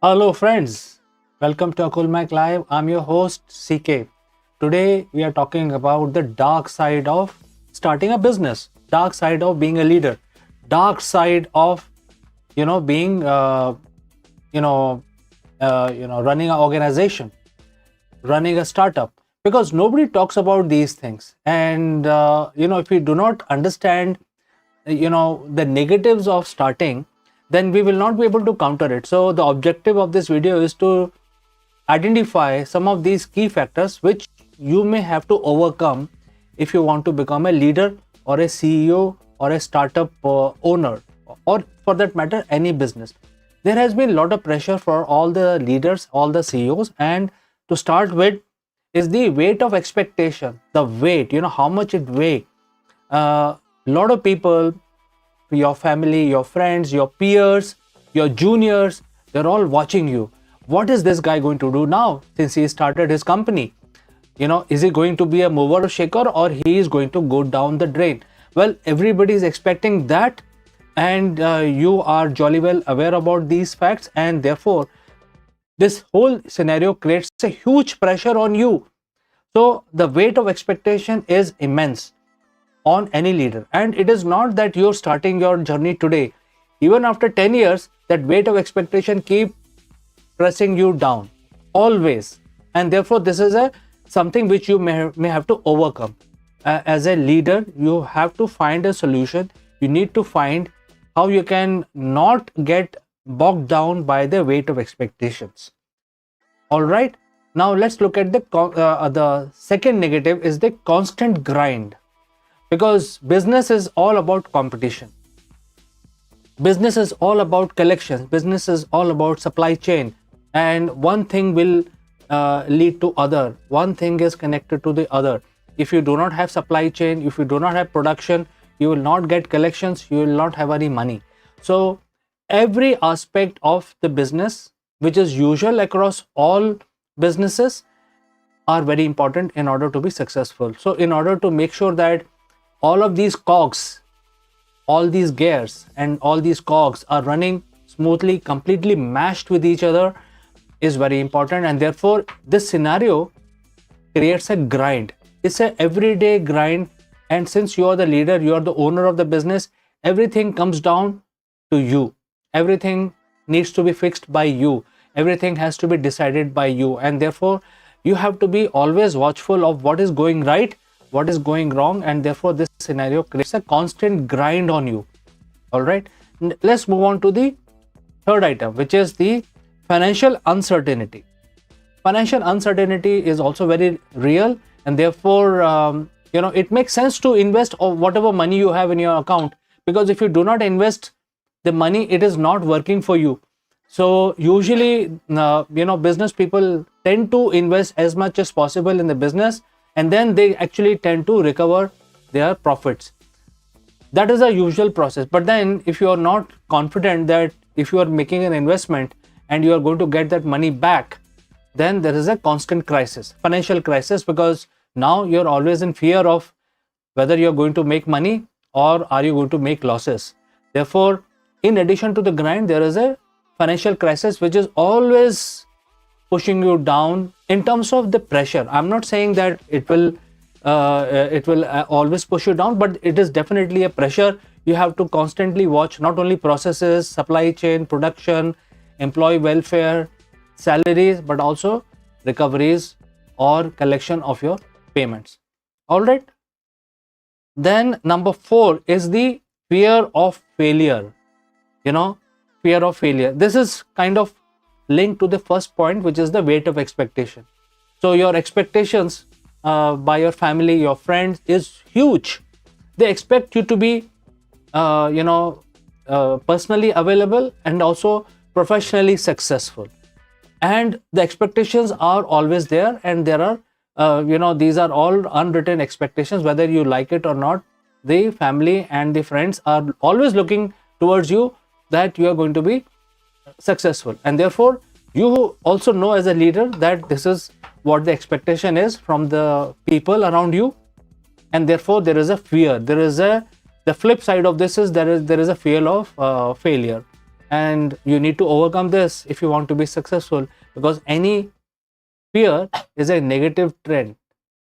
Hello friends, welcome to Akulmach Live. I'm your host CK. Today we are talking about the dark side of starting a business, dark side of being a leader, dark side of being running an organization, running a startup. Because nobody talks about these things, and if we do not understand the negatives of starting, then we will not be able to counter it. So the objective of this video is to identify some of these key factors which you may have to overcome if you want to become a leader or a CEO or a startup owner, or for that matter any business. There has been a lot of pressure for all the leaders, all the CEOs, and to start with is the weight of expectation. The weight, how much it weighs. A lot of people, your family, your friends, your peers, your juniors, they're all watching you. What is this guy going to do now since he started his company? Is he going to be a mover or shaker, or he is going to go down the drain? Well, everybody is expecting that, and you are jolly well aware about these facts, and therefore this whole scenario creates a huge pressure on you. So the weight of expectation is immense on any leader, and it is not that you're starting your journey today. Even after 10 years, that weight of expectation keep pressing you down always, and therefore this is something which you may have to overcome. As a leader, you have to find a solution. You need to find how you can not get bogged down by the weight of expectations. All right, now let's look at the second negative is the constant grind. Because business is all about competition. Business is all about collections. Business is all about supply chain. And one thing will lead to other. One thing is connected to the other. If you do not have supply chain, if you do not have production, you will not get collections, you will not have any money. So every aspect of the business, which is usual across all businesses, are very important in order to be successful. So in order to make sure that all of these cogs, all these gears and all these cogs are running smoothly, completely mashed with each other, is very important. And therefore this scenario creates a grind. It's an everyday grind, and since you are the leader, you are the owner of the business, everything comes down to you. Everything needs to be fixed by you. Everything has to be decided by you, and therefore you have to be always watchful of what is going right, what is going wrong, and therefore this scenario creates a constant grind on you. All right, let's move on to the third item, which is the financial uncertainty. Financial uncertainty is also very real, and therefore it makes sense to invest of whatever money you have in your account, because if you do not invest the money, it is not working for you. So usually business people tend to invest as much as possible in the business, and then they actually tend to recover their profits. That is a usual process. But then if you are not confident that if you are making an investment and you are going to get that money back, then there is a constant crisis, financial crisis, because now you're always in fear of whether you're going to make money or are you going to make losses. Therefore, in addition to the grind, there is a financial crisis which is always pushing you down in terms of the pressure. I'm not saying that it will always push you down, but it is definitely a pressure. You have to constantly watch not only processes, supply chain, production, employee welfare, salaries, but also recoveries or collection of your payments. All right. Then number 4 is the fear of failure. Fear of failure. This is kind of linked to the first point, which is the weight of expectation. So your expectations by your family, your friends is huge. They expect you to be personally available and also professionally successful, and the expectations are always there, and there are these are all unwritten expectations. Whether you like it or not, the family and the friends are always looking towards you that you are going to be successful, and therefore you also know as a leader that this is what the expectation is from the people around you, and therefore there is a fear. The flip side of this is there is a fear of failure, and you need to overcome this if you want to be successful, because any fear is a negative trend,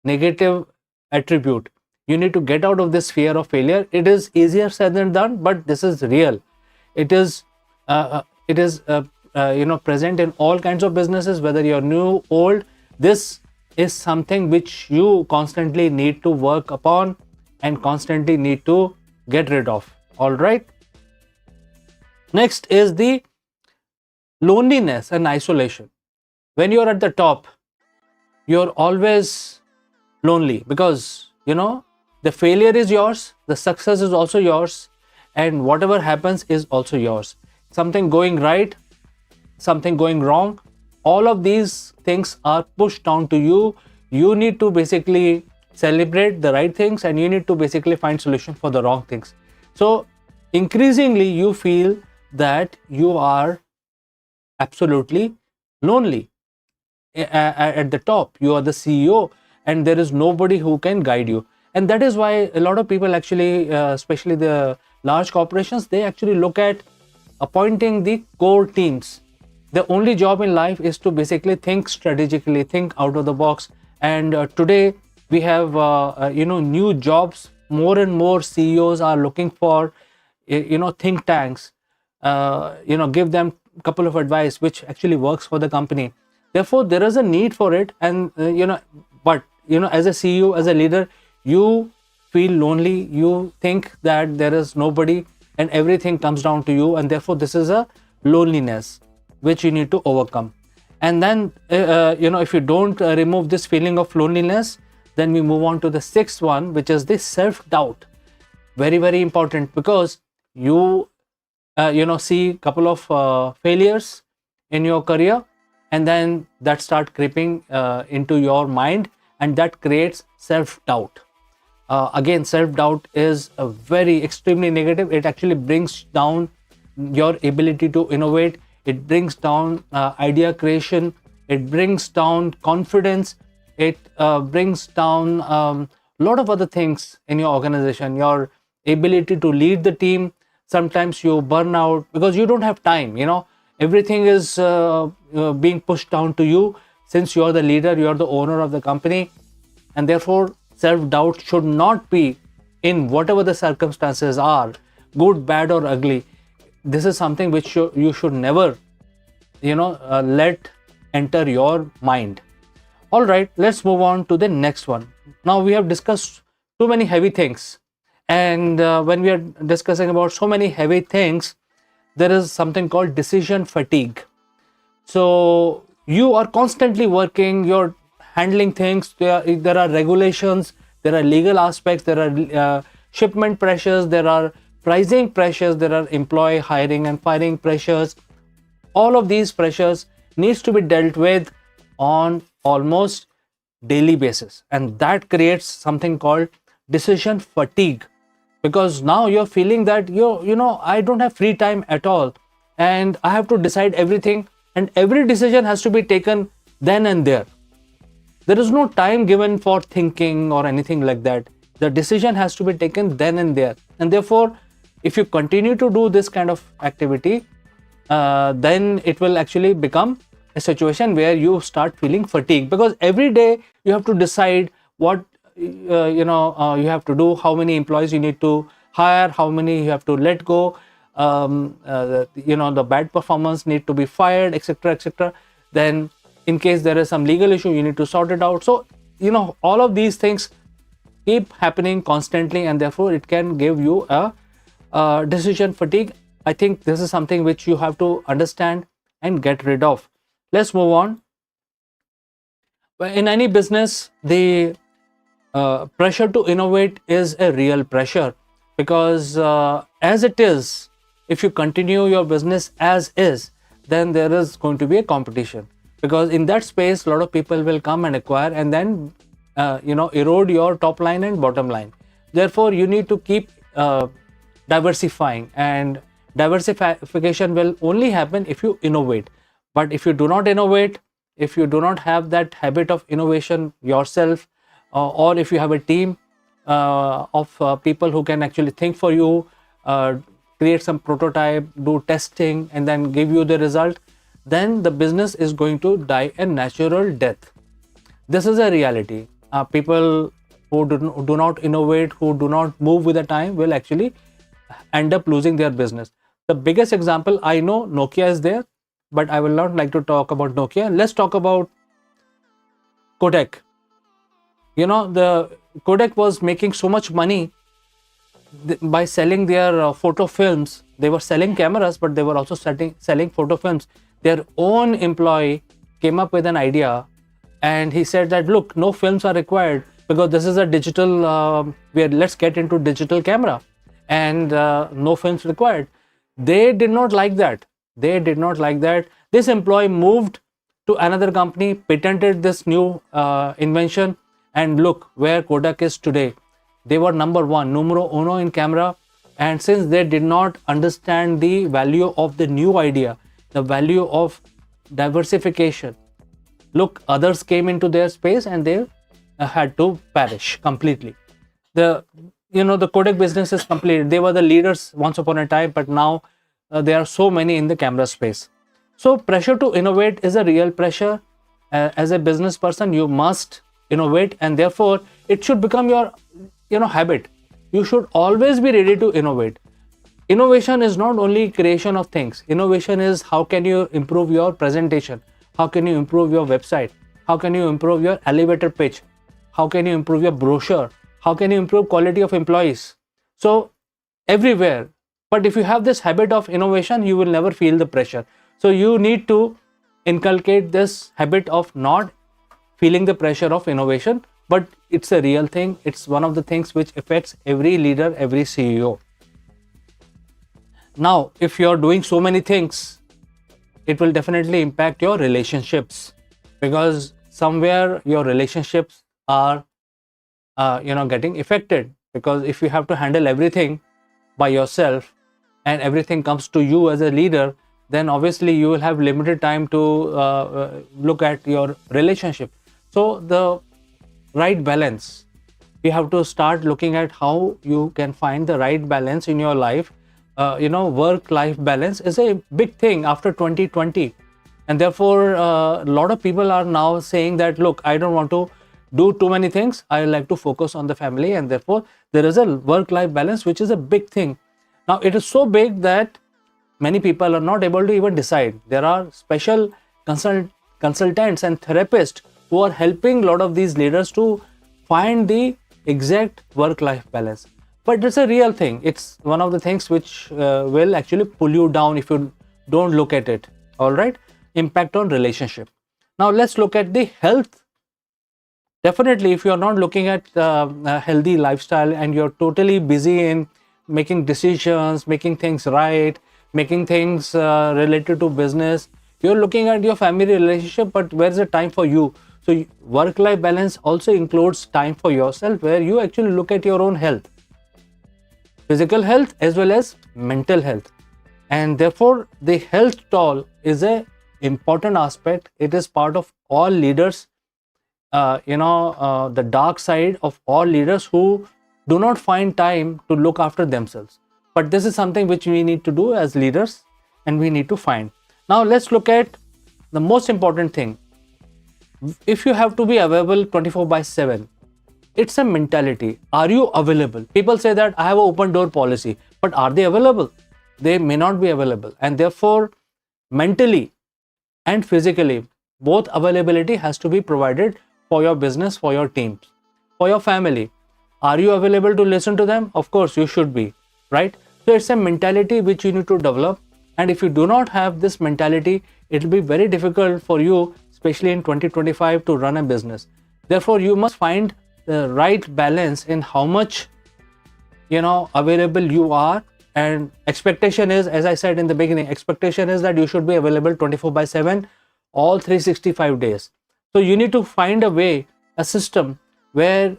negative attribute. You need to get out of this fear of failure. It is easier said than done, but this is real. It is present in all kinds of businesses, whether you're new, old. This is something which you constantly need to work upon and constantly need to get rid of. All right. Next is the loneliness and isolation. When you're at the top, you're always lonely, because the failure is yours, the success is also yours, and whatever happens is also yours. Something going right, something going wrong, all of these things are pushed down to you. You need to basically celebrate the right things, and you need to basically find solution for the wrong things. So increasingly you feel that you are absolutely lonely. At the top, you are the CEO, and there is nobody who can guide you. And that is why a lot of people actually, especially the large corporations, they actually look at appointing the core teams. The only job in life is to basically think strategically, think out of the box. And today we have new jobs. More and more CEOs are looking for think tanks, give them a couple of advice which actually works for the company. Therefore there is a need for it. And but as a CEO, as a leader, you feel lonely. You think that there is nobody and everything comes down to you, and therefore this is a loneliness which you need to overcome. And then if you don't remove this feeling of loneliness, then we move on to the sixth one, which is the self-doubt. Very, very important, because you see a couple of failures in your career, and then that start creeping into your mind, and that creates self-doubt. Again, self-doubt is a very extremely negative. It actually brings down your ability to innovate. It brings down idea creation. It brings down confidence. It brings down a lot of other things in your organization. Your ability to lead the team. Sometimes you burn out because you don't have time. Everything is being pushed down to you. Since you are the leader, you are the owner of the company, and therefore self-doubt should not be in whatever the circumstances are, good, bad, or ugly. This is something which you should never let enter your mind. All right, let's move on to the next one. Now we have discussed too many heavy things, and when we are discussing about so many heavy things, there is something called decision fatigue. So you are constantly working, you're handling things. There are regulations, there are legal aspects, there are shipment pressures, there are pricing pressures, there are employee hiring and firing pressures. All of these pressures needs to be dealt with on almost daily basis, and that creates something called decision fatigue, because now you're feeling that I don't have free time at all, and I have to decide everything, and every decision has to be taken then and there. There is no time given for thinking or anything like that. The decision has to be taken then and there. And therefore, if you continue to do this kind of activity, then it will actually become a situation where you start feeling fatigue, because every day you have to decide what you have to do, how many employees you need to hire, how many you have to let go, the bad performance need to be fired, etc., etc. Then in case there is some legal issue, you need to sort it out. So all of these things keep happening constantly, and therefore it can give you a decision fatigue. I think this is something which you have to understand and get rid of. Let's move on. In any business, the pressure to innovate is a real pressure, because as it is, if you continue your business as is, then there is going to be a competition, because in that space a lot of people will come and acquire, and then erode your top line and bottom line. Therefore you need to keep diversifying, and diversification will only happen if you innovate. But if you do not innovate, if you do not have that habit of innovation yourself, or if you have a team of people who can actually think for you, create some prototype, do testing, and then give you the result, then the business is going to die a natural death. This is a reality. People who do not innovate, who do not move with the time, will actually end up losing their business. The biggest example, I know Nokia is there, but I will not like to talk about Nokia. Let's talk about Kodak. The Kodak was making so much money by selling their photo films. They were selling cameras, but they were also selling photo films. Their own employee came up with an idea, and he said that, look, no films are required because this is a digital, let's get into digital camera, and no films required. They did not like that. This employee moved to another company, patented this new invention, and look where Kodak is today. They were number one, numero uno in camera. And since they did not understand the value of the new idea, the value of diversification, look, others came into their space and they had to perish completely. The Kodak business is completed. They were the leaders once upon a time, but now there are so many in the camera space. So pressure to innovate is a real pressure. As a business person, you must innovate, and therefore it should become your habit. You should always be ready to innovate. Innovation is not only creation of things. Innovation is how can you improve your presentation, how can you improve your website, how can you improve your elevator pitch, how can you improve your brochure, how can you improve quality of employees. So everywhere. But if you have this habit of innovation, you will never feel the pressure. So you need to inculcate this habit of not feeling the pressure of innovation, but it's a real thing. It's one of the things which affects every leader, every CEO. Now, if you're doing so many things, it will definitely impact your relationships, because somewhere your relationships are getting affected. Because if you have to handle everything by yourself and everything comes to you as a leader, then obviously you will have limited time to look at your relationship. So the right balance, you have to start looking at how you can find the right balance in your life. Work-life balance is a big thing after 2020, and therefore a lot of people are now saying that, look, I don't want to do too many things. I like to focus on the family, and therefore there is a work-life balance, which is a big thing. Now it is so big that many people are not able to even decide. There are special consultants and therapists who are helping a lot of these leaders to find the exact work-life balance. But it's a real thing. It's one of the things which will actually pull you down if you don't look at it. All right. Impact on relationship. Now let's look at the health. Definitely, if you're not looking at a healthy lifestyle and you're totally busy in making decisions, making things right, making things related to business, you're looking at your family relationship, but where's the time for you? So work-life balance also includes time for yourself, where you actually look at your own health, physical health as well as mental health. And therefore the health toll is a important aspect. It is part of all leaders, the dark side of all leaders who do not find time to look after themselves. But this is something which we need to do as leaders, and we need to find. Now let's look at the most important thing. If you have to be available 24/7, it's a mentality. Are you available? People say that I have an open door policy, but are they available? They may not be available. And therefore, mentally and physically, both availability has to be provided for your business, for your teams, for your family. Are you available to listen to them? Of course, you should be, right? So it's a mentality which you need to develop. And if you do not have this mentality, it will be very difficult for you, especially in 2025, to run a business. Therefore, you must find the right balance in how much available you are. And expectation is, as I said in the beginning, expectation is that you should be available 24/7, all 365 days. So you need to find a way, a system where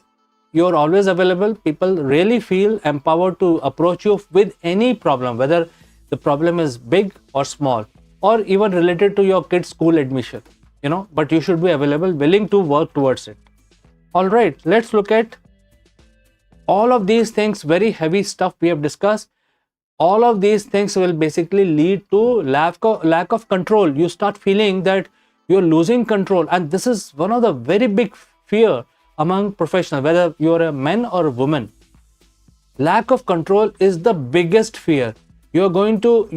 you're always available. People really feel empowered to approach you with any problem, whether the problem is big or small, or even related to your kid's school admission, but you should be available, willing to work towards it. All right, let's look at all of these things, very heavy stuff we have discussed. all of these things will basically lead to lack of control. You start feeling that you're losing control, and this is one of the very big fear among professionals, whether you're a man or a woman. Lack of control is the biggest fear. You're going to,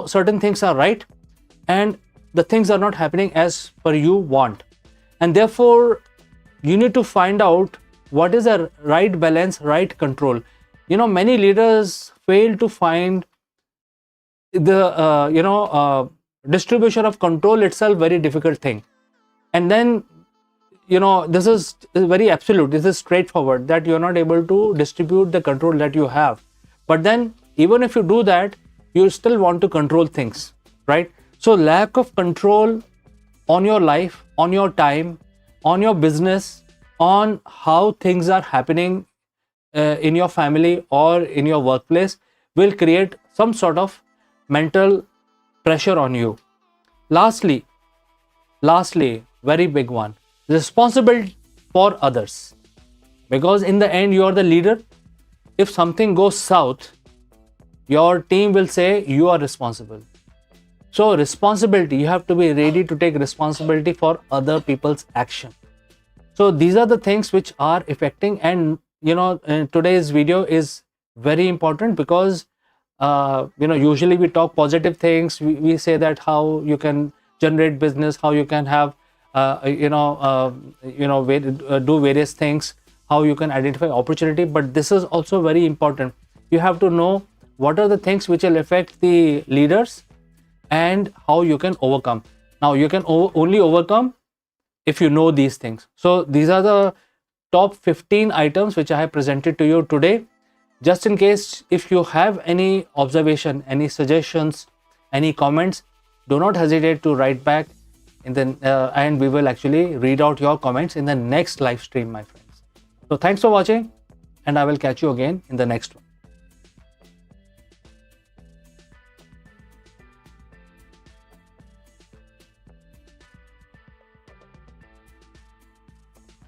certain things are right, and the things are not happening as per you want, and therefore you need to find out what is the right balance, right control. Many leaders fail to find the distribution of control itself very difficult thing. And then this is very absolute, this is straightforward, that you're not able to distribute the control that you have. But then even if you do that, you still want to control things, right? So lack of control on your life, on your time, on your business, on how things are happening in your family or in your workplace will create some sort of mental pressure on you. Lastly, very big one, responsibility for others. Because in the end, you are the leader. If something goes south, your team will say you are responsible. So responsibility, you have to be ready to take responsibility for other people's action. So these are the things which are affecting, and today's video is very important because usually we talk positive things. We say that how you can generate business, how you can have do various things, how you can identify opportunity. But this is also very important. You have to know what are the things which will affect the leaders and how you can overcome. Now you can only overcome if you know these things. So these are the top 15 items which I have presented to you today. Just in case if you have any observation, any suggestions, any comments, do not hesitate to write back and we will actually read out your comments in the next live stream, my friends. So thanks for watching, and I will catch you again in the next one.